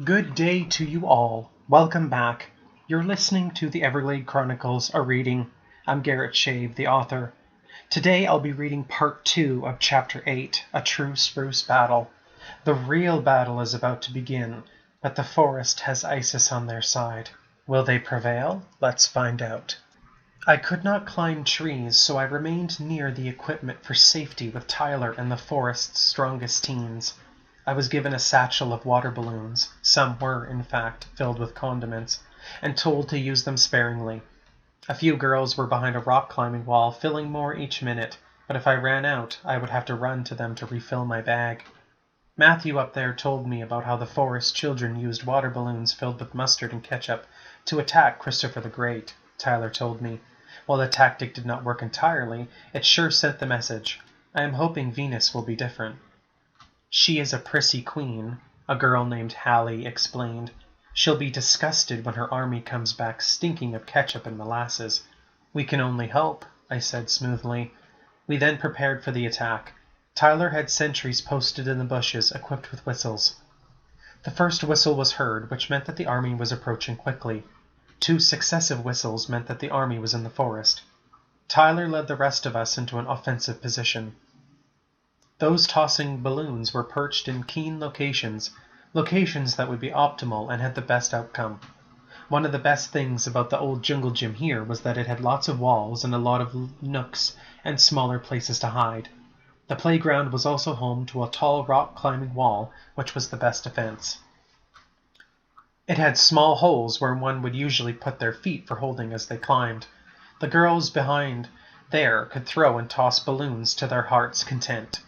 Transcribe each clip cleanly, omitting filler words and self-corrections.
Good day to you all. Welcome back. You're listening to the Everglade Chronicles, a reading. I'm Garrett Shave, the author. Today I'll be reading part 2 of chapter 8, A True Spruce Battle. The real battle is about to begin, but the forest has Isis on their side. Will they prevail? Let's find out. I could not climb trees, so I remained near the equipment for safety with Tyler and the forest's strongest teens. I was given a satchel of water balloons, some were, in fact, filled with condiments, and told to use them sparingly. A few girls were behind a rock climbing wall, filling more each minute, but if I ran out, I would have to run to them to refill my bag. Matthew up there told me about how the forest children used water balloons filled with mustard and ketchup to attack Christopher the Great, Tyler told me. While the tactic did not work entirely, it sure sent the message. I am hoping Venus will be different. She is a prissy queen, a girl named Hallie explained. She'll be disgusted when her army comes back stinking of ketchup and molasses. We can only hope, I said smoothly. We then prepared for the attack. Tyler had sentries posted in the bushes, equipped with whistles. The first whistle was heard, which meant that the army was approaching quickly. 2 successive whistles meant that the army was in the forest. Tyler led the rest of us into an offensive position. Those tossing balloons were perched in keen locations that would be optimal and had the best outcome. One of the best things about the old jungle gym here was that it had lots of walls and a lot of nooks and smaller places to hide. The playground was also home to a tall rock climbing wall, which was the best defense. It had small holes where one would usually put their feet for holding as they climbed. The girls behind there could throw and toss balloons to their heart's content.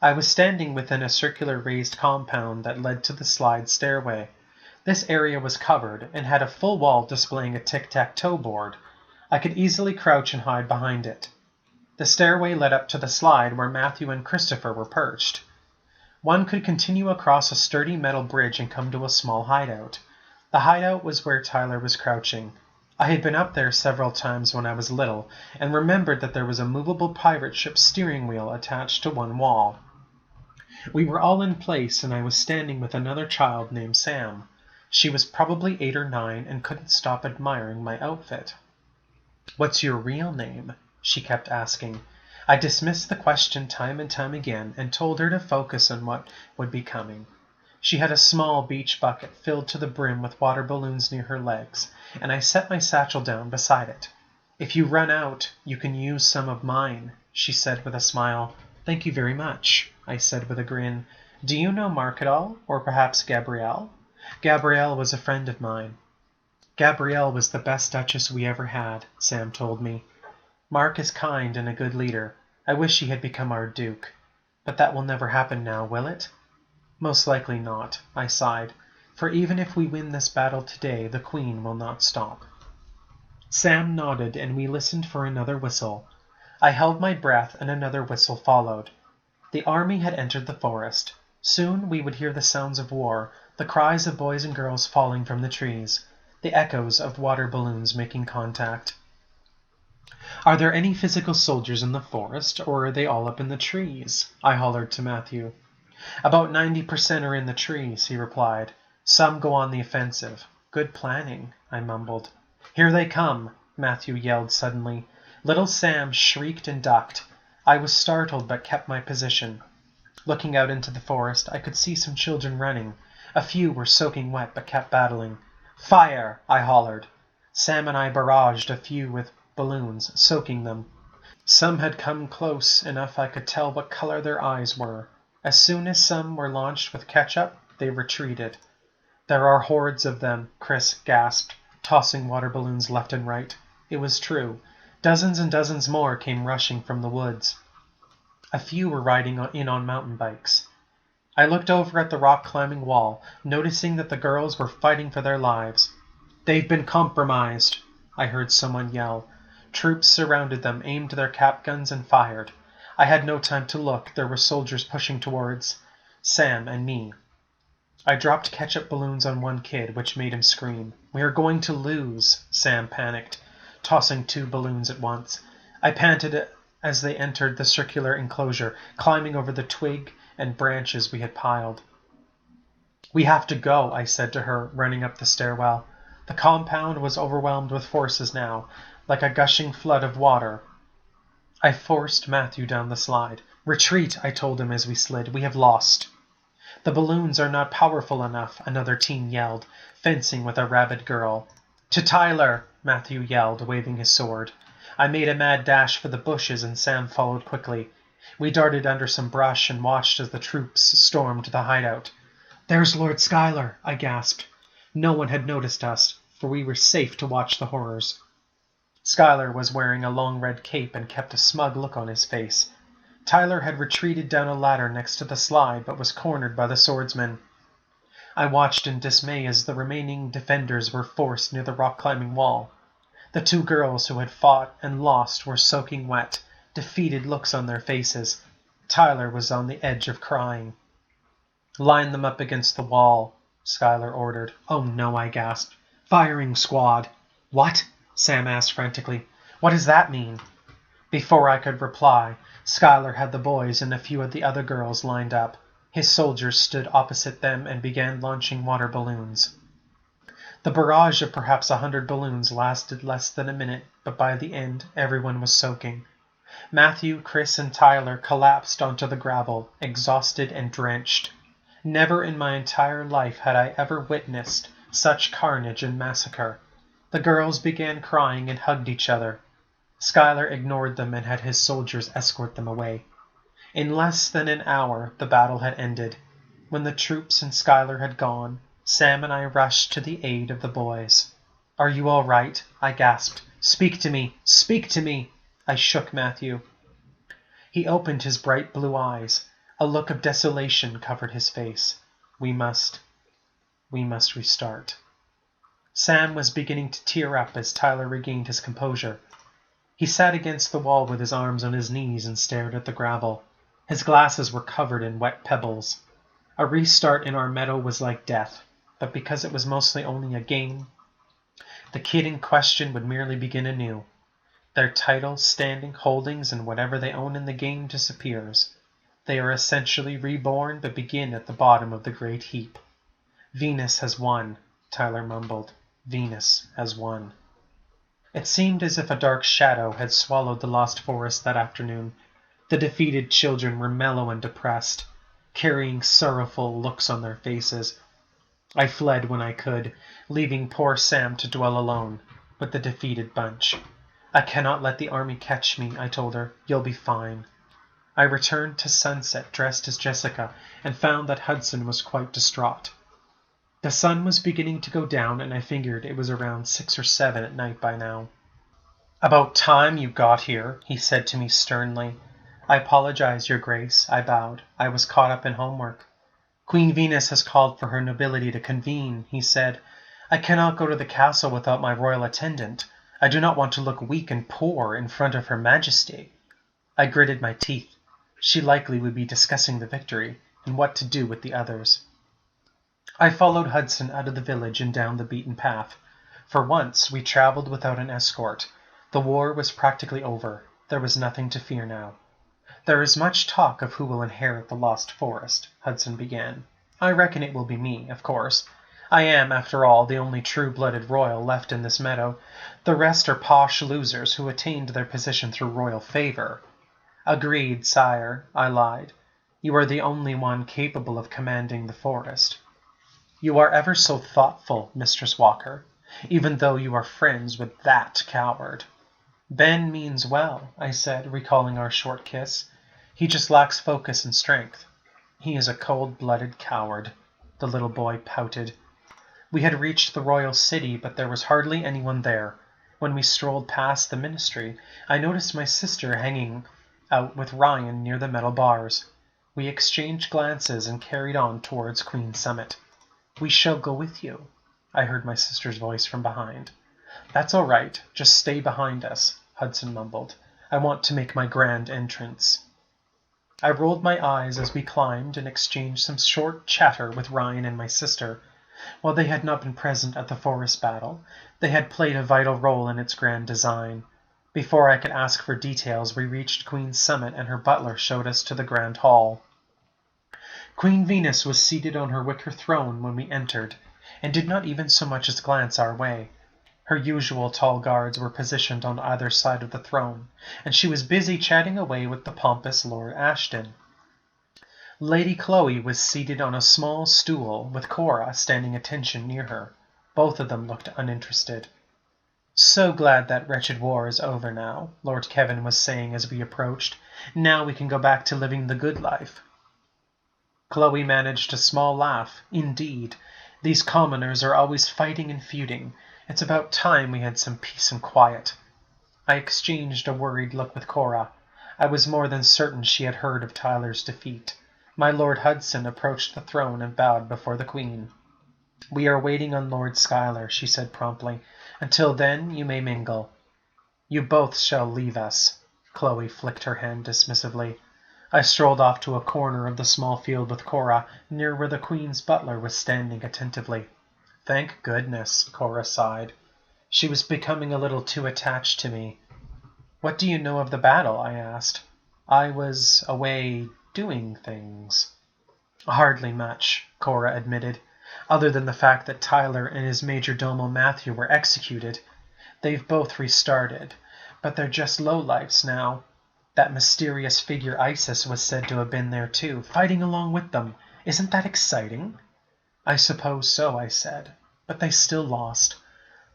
I was standing within a circular raised compound that led to the slide stairway. This area was covered and had a full wall displaying a tic-tac-toe board. I could easily crouch and hide behind it. The stairway led up to the slide where Matthew and Christopher were perched. One could continue across a sturdy metal bridge and come to a small hideout. The hideout was where Tyler was crouching. I had been up there several times when I was little and remembered that there was a movable pirate ship steering wheel attached to one wall. We were all in place and I was standing with another child named Sam. She was probably 8 or 9 and couldn't stop admiring my outfit. "What's your real name?" she kept asking. I dismissed the question time and time again and told her to focus on what would be coming. She had a small beach bucket filled to the brim with water balloons near her legs, and I set my satchel down beside it. "If you run out, you can use some of mine," she said with a smile. "Thank you very much," I said with a grin. "Do you know Mark at all, or perhaps Gabrielle?" Gabrielle was a friend of mine. Gabrielle was the best duchess we ever had, Sam told me. Mark is kind and a good leader. I wish he had become our duke. But that will never happen now, will it? Most likely not, I sighed, for even if we win this battle today, the queen will not stop. Sam nodded and we listened for another whistle. I held my breath and another whistle followed. The army had entered the forest. Soon we would hear the sounds of war, the cries of boys and girls falling from the trees, the echoes of water balloons making contact. "Are there any physical soldiers in the forest, or are they all up in the trees?" I hollered to Matthew. "About 90% are in the trees," he replied. "Some go on the offensive. Good planning," I mumbled. "Here they come," Matthew yelled suddenly. Little Sam shrieked and ducked. I was startled but kept my position. Looking out into the forest, I could see some children running. A few were soaking wet but kept battling. "Fire!" I hollered. Sam and I barraged a few with balloons, soaking them. Some had come close enough I could tell what color their eyes were. As soon as some were launched with ketchup, they retreated. "There are hordes of them," Chris gasped, tossing water balloons left and right. It was true. Dozens and dozens more came rushing from the woods. A few were riding in on mountain bikes. I looked over at the rock climbing wall, noticing that the girls were fighting for their lives. "They've been compromised," I heard someone yell. Troops surrounded them, aimed their cap guns and fired. I had no time to look. There were soldiers pushing towards Sam and me. I dropped ketchup balloons on one kid, which made him scream. "We are going to lose," Sam panicked, tossing 2 balloons at once. I panted as they entered the circular enclosure, climbing over the twig and branches we had piled. "We have to go," I said to her, running up the stairwell. The compound was overwhelmed with forces now, like a gushing flood of water. I forced Matthew down the slide. "Retreat," I told him as we slid. "We have lost." "The balloons are not powerful enough," another teen yelled, fencing with a rabid girl. "To Tyler!" Matthew yelled, waving his sword. I made a mad dash for the bushes and Sam followed quickly. We darted under some brush and watched as the troops stormed the hideout. "There's Lord Schuyler," I gasped. No one had noticed us, for we were safe to watch the horrors. Schuyler was wearing a long red cape and kept a smug look on his face. Tyler had retreated down a ladder next to the slide, but was cornered by the swordsman. I watched in dismay as the remaining defenders were forced near the rock-climbing wall. The two girls who had fought and lost were soaking wet, defeated looks on their faces. Tyler was on the edge of crying. "Line them up against the wall," Schuyler ordered. "Oh no," I gasped. "Firing squad." "What?" Sam asked frantically. "What does that mean?" Before I could reply, Schuyler had the boys and a few of the other girls lined up. His soldiers stood opposite them and began launching water balloons. The barrage of perhaps 100 balloons lasted less than a minute, but by the end, everyone was soaking. Matthew, Chris, and Tyler collapsed onto the gravel, exhausted and drenched. Never in my entire life had I ever witnessed such carnage and massacre. The girls began crying and hugged each other. Schuyler ignored them and had his soldiers escort them away. In less than an hour, the battle had ended. When the troops and Schuyler had gone, Sam and I rushed to the aid of the boys. "Are you all right?" I gasped. "Speak to me! Speak to me!" I shook Matthew. He opened his bright blue eyes. A look of desolation covered his face. We must restart." Sam was beginning to tear up as Tyler regained his composure. He sat against the wall with his arms on his knees and stared at the gravel. His glasses were covered in wet pebbles. A restart in our meadow was like death, but because it was mostly only a game, the kid in question would merely begin anew. Their title, standing, holdings, and whatever they own in the game disappears. They are essentially reborn, but begin at the bottom of the great heap. "Venus has won," Tyler mumbled. "Venus has won." It seemed as if a dark shadow had swallowed the lost forest that afternoon. The defeated children were mellow and depressed, carrying sorrowful looks on their faces. I fled when I could, leaving poor Sam to dwell alone with the defeated bunch. "I cannot let the army catch me," I told her. "You'll be fine." I returned to Sunset dressed as Jessica and found that Hudson was quite distraught. The sun was beginning to go down, and I figured it was around 6 or 7 at night by now. "About time you got here," he said to me sternly. "I apologize, Your Grace," I bowed. "I was caught up in homework." "Queen Venus has called for her nobility to convene," he said. "I cannot go to the castle without my royal attendant. I do not want to look weak and poor in front of Her Majesty." I gritted my teeth. She likely would be discussing the victory and what to do with the others. I followed Hudson out of the village and down the beaten path. For once, we traveled without an escort. The war was practically over. There was nothing to fear now. "There is much talk of who will inherit the lost forest," Hudson began. "I reckon it will be me, of course. I am, after all, the only true-blooded royal left in this meadow. The rest are posh losers who attained their position through royal favor." "Agreed, sire," I lied. "You are the only one capable of commanding the forest." "You are ever so thoughtful, Mistress Walker, even though you are friends with that coward." "Ben means well," I said, recalling our short kiss. "He just lacks focus and strength." "He is a cold-blooded coward," the little boy pouted. We had reached the royal city, but there was hardly anyone there. When we strolled past the ministry, I noticed my sister hanging out with Ryan near the metal bars. We exchanged glances and carried on towards Queen's Summit. "We shall go with you," I heard my sister's voice from behind. "That's all right, just stay behind us," Hudson mumbled. "I want to make my grand entrance." I rolled my eyes as we climbed and exchanged some short chatter with Ryan and my sister. While they had not been present at the forest battle, they had played a vital role in its grand design. Before I could ask for details, we reached Queen's Summit and her butler showed us to the grand hall. Queen Venus was seated on her wicker throne when we entered, and did not even so much as glance our way. Her usual tall guards were positioned on either side of the throne, and she was busy chatting away with the pompous Lord Ashton. Lady Chloe was seated on a small stool, with Cora standing attention near her. Both of them looked uninterested. "So glad that wretched war is over now," Lord Kevin was saying as we approached. "Now we can go back to living the good life." Chloe managed a small laugh. "Indeed, these commoners are always fighting and feuding. It's about time we had some peace and quiet." I exchanged a worried look with Cora. I was more than certain she had heard of Tyler's defeat. My Lord Hudson approached the throne and bowed before the Queen. "We are waiting on Lord Schuyler," she said promptly. "Until then, you may mingle." "You both shall leave us." Chloe flicked her hand dismissively. I strolled off to a corner of the small field with Cora, near where the Queen's butler was standing attentively. "Thank goodness," Cora sighed. She was becoming a little too attached to me. "What do you know of the battle?" I asked. "I was away doing things." "Hardly much," Cora admitted, "other than the fact that Tyler and his majordomo Matthew were executed. They've both restarted, but they're just lowlifes now. That mysterious figure Isis was said to have been there too, fighting along with them. Isn't that exciting?" "I suppose so," I said, "but they still lost.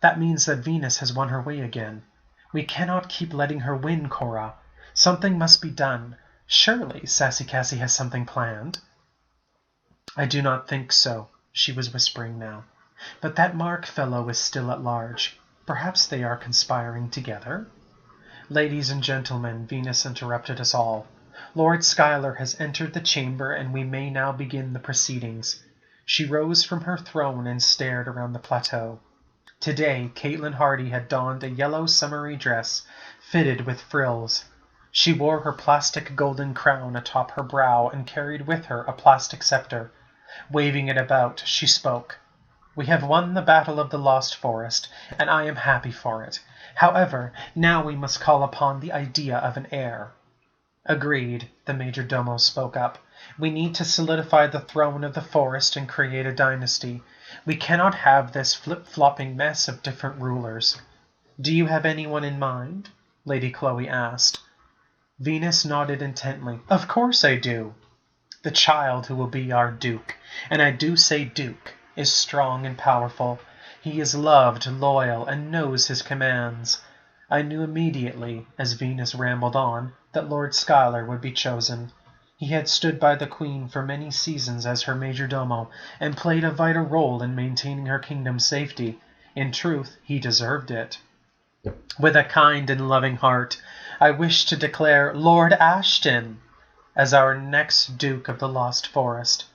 That means that Venus has won her way again. We cannot keep letting her win, Cora. Something must be done. Surely Sassy Cassie has something planned." "I do not think so," she was whispering now. "But that Mark fellow is still at large. Perhaps they are conspiring together." "Ladies and gentlemen," Venus interrupted us all. "Lord Schuyler has entered the chamber, and we may now begin the proceedings." She rose from her throne and stared around the plateau. Today, Caitlin Hardy had donned a yellow summery dress, fitted with frills. She wore her plastic golden crown atop her brow and carried with her a plastic scepter. Waving it about, she spoke. "We have won the Battle of the Lost Forest, and I am happy for it. However, now we must call upon the idea of an heir." "Agreed," the majordomo spoke up. "We need to solidify the throne of the forest and create a dynasty. We cannot have this flip-flopping mess of different rulers." "Do you have anyone in mind?" Lady Chloe asked. Venus nodded intently. "Of course I do. The child who will be our duke, and I do say duke, is strong and powerful. He is loved, loyal, and knows his commands." I knew immediately, as Venus rambled on, that Lord Schuyler would be chosen. He had stood by the Queen for many seasons as her majordomo, and played a vital role in maintaining her kingdom's safety. In truth, he deserved it. With a kind and loving heart, I wish to declare Lord Ashton as our next Duke of the Lost Forest.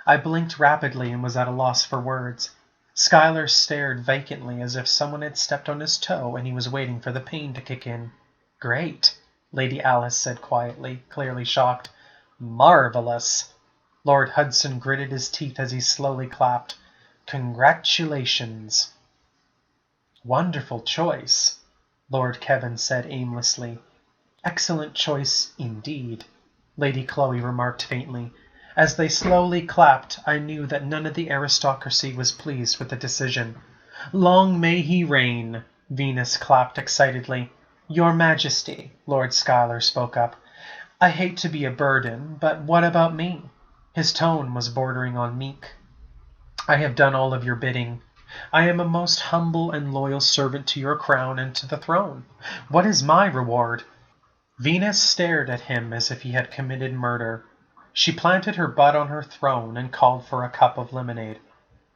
I blinked rapidly and was at a loss for words. Schuyler stared vacantly as if someone had stepped on his toe and he was waiting for the pain to kick in. "Great," Lady Alice said quietly, clearly shocked. "Marvelous." Lord Hudson gritted his teeth as he slowly clapped. "Congratulations." "Wonderful choice," Lord Kevin said aimlessly. "Excellent choice indeed," Lady Chloe remarked faintly. As they slowly clapped, I knew that none of the aristocracy was pleased with the decision. "Long may he reign," Venus clapped excitedly. "Your Majesty," Lord Schuyler spoke up. "I hate to be a burden, but what about me?" His tone was bordering on meek. "I have done all of your bidding. I am a most humble and loyal servant to your crown and to the throne. What is my reward?" Venus stared at him as if he had committed murder. She planted her butt on her throne and called for a cup of lemonade.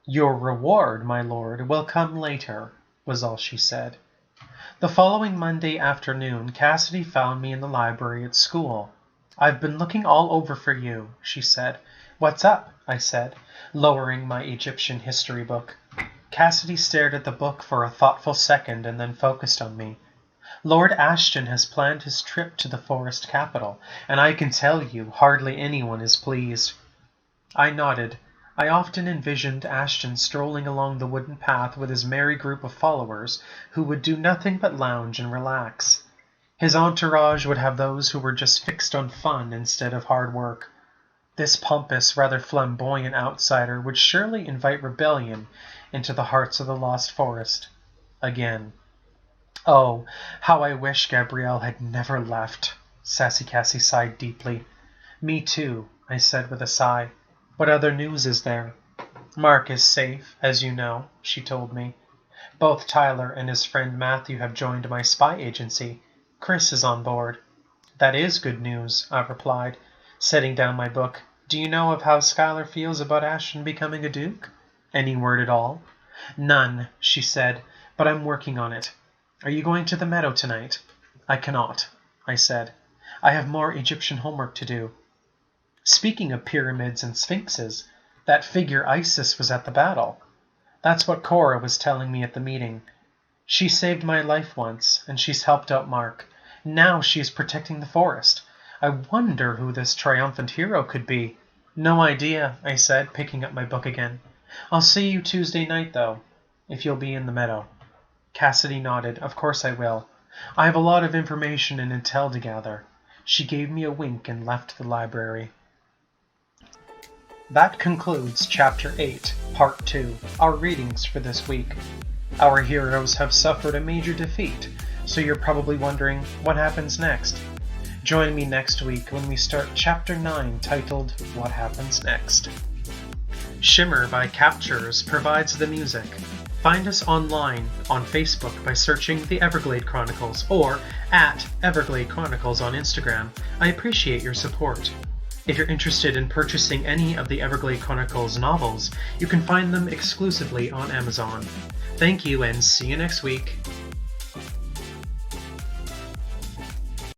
"Your reward, my lord, will come later," was all she said. The following Monday afternoon, Cassidy found me in the library at school. "I've been looking all over for you," she said. "What's up?" I said, lowering my Egyptian history book. Cassidy stared at the book for a thoughtful second and then focused on me. "Lord Ashton has planned his trip to the forest capital, and I can tell you hardly anyone is pleased." I nodded. I often envisioned Ashton strolling along the wooden path with his merry group of followers who would do nothing but lounge and relax. His entourage would have those who were just fixed on fun instead of hard work. This pompous, rather flamboyant outsider would surely invite rebellion into the hearts of the Lost Forest. Again. Oh, how I wish Gabrielle had never left. Sassy Cassie sighed deeply. Me too, I said with a sigh. What other news is there? Mark is safe, as you know, she told me. Both Tyler and his friend Matthew have joined my spy agency. Chris is on board. That is good news, I replied, setting down my book. Do you know of how Schuyler feels about Ashton becoming a duke? Any word at all? None, she said, but I'm working on it. Are you going to the meadow tonight? I cannot, I said. I have more Egyptian homework to do. Speaking of pyramids and sphinxes, that figure Isis was at the battle. That's what Cora was telling me at the meeting. She saved my life once, and she's helped out Mark. Now she is protecting the forest. I wonder who this triumphant hero could be. No idea, I said, picking up my book again. I'll see you Tuesday night, though, if you'll be in the meadow. Cassidy nodded. Of course I will. I have a lot of information and intel to gather. She gave me a wink and left the library. That concludes Chapter 8, Part 2, our readings for this week. Our heroes have suffered a major defeat, so you're probably wondering what happens next. Join me next week when we start Chapter 9, titled What Happens Next. Shimmer by Captures provides the music. Find us online on Facebook by searching The Everglade Chronicles or at Everglade Chronicles on Instagram. I appreciate your support. If you're interested in purchasing any of the Everglade Chronicles novels, you can find them exclusively on Amazon. Thank you and see you next week.